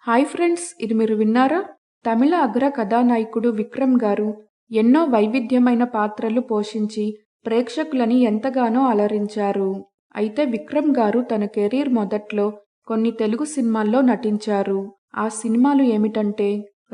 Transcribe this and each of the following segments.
Hi friends, ఇది మీరు విన్నారా? తమిళ అగ్ర కథానాయకుడు విక్రమ్ గారు ఎన్నో వైవిధ్యమైన పాత్రలు పోషించి ప్రేక్షకులని ఎంతగానో అలరించారు. అయితే విక్రమ్ గారు తన కెరీర్ మొదట్లో కొన్ని తెలుగు సినిమాల్లో నటించారు. ఆ సినిమాలు ఏమిటంటే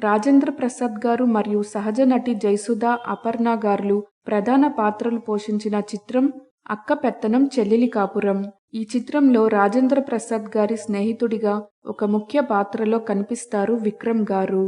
రాజేంద్ర ప్రసాద్ గారు మరియు సహజ నటి జయసుధ, అపర్ణ గార్లు ప్రధాన పాత్రలు పోషించిన చిత్రం అక్క పెత్తనం చెల్లెలి కాపురం. ఈ చిత్రంలో రాజేంద్ర ప్రసాద్ గారి స్నేహితుడిగా ఒక ముఖ్య పాత్రలో కనిపిస్తారు విక్రమ్ గారు.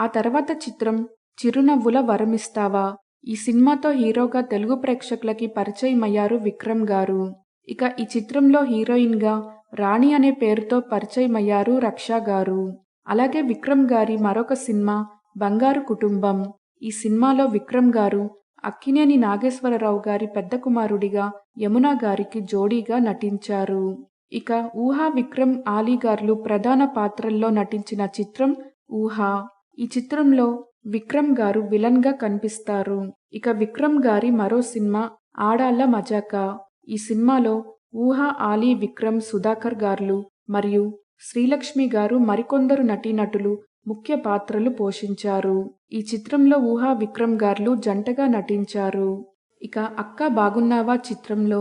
ఆ తర్వాత చిత్రం చిరునవ్వుల వరమిస్తావా. ఈ సినిమాతో హీరోగా తెలుగు ప్రేక్షకులకి పరిచయమయ్యారు విక్రమ్ గారు. ఇక ఈ చిత్రంలో హీరోయిన్ గా రాణి అనే పేరుతో పరిచయమయ్యారు రక్ష గారు. అలాగే విక్రమ్ గారి మరొక సినిమా బంగారు కుటుంబం. ఈ సినిమాలో విక్రమ్ గారు అక్కినేని నాగేశ్వరరావు గారి పెద్ద కుమారుడిగా యమున గారికి జోడీగా నటించారు. ఇక ఊహా విక్రమ్ ఆలీ గార్లు ప్రధాన పాత్రల్లో నటించిన చిత్రం ఊహా. ఈ చిత్రంలో విక్రమ్ గారు విలన్ గా కనిపిస్తారు. ఇక విక్రమ్ గారి మరో సినిమా ఆడాళ్ళ మజాకా. ఈ సినిమాలో ఊహా, ఆలీ, విక్రమ్, సుధాకర్ గార్లు మరియు శ్రీలక్ష్మి గారు మరికొందరు నటీనటులు ముఖ్య పాత్రలు పోషించారు. ఈ చిత్రంలో ఊహా, విక్రమ్ గార్లు జంటగా నటించారు. ఇక అక్కా బాగున్నావా చిత్రంలో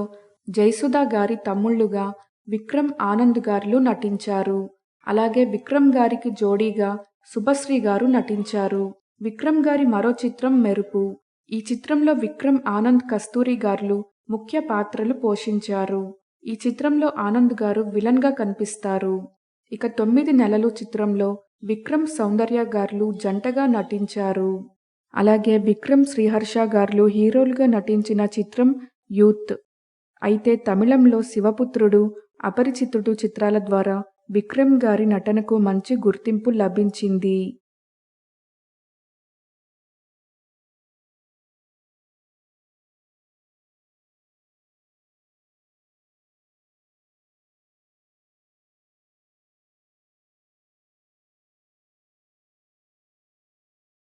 జయసుధ గారి తమ్ముళ్లుగా విక్రమ్, ఆనంద్ గార్లు నటించారు. అలాగే విక్రమ్ గారికి జోడీగా శుభశ్రీ గారు నటించారు. విక్రమ్ గారి మరో చిత్రం మెరుపు. ఈ చిత్రంలో విక్రమ్, ఆనంద్, కస్తూరి గార్లు ముఖ్య పాత్రలు పోషించారు. ఈ చిత్రంలో ఆనంద్ గారు విలన్ గా కనిపిస్తారు. ఇక 9 నెలలు చిత్రంలో విక్రమ్, సౌందర్య గార్లు జంటగా నటించారు. అలాగే విక్రమ్, శ్రీహర్ష గార్లు హీరోలుగా నటించిన చిత్రం యూత్. అయితే తమిళంలో శివపుత్రుడు, అపరిచితుడు చిత్రాల ద్వారా విక్రమ్ గారి నటనకు మంచి గుర్తింపు లభించింది.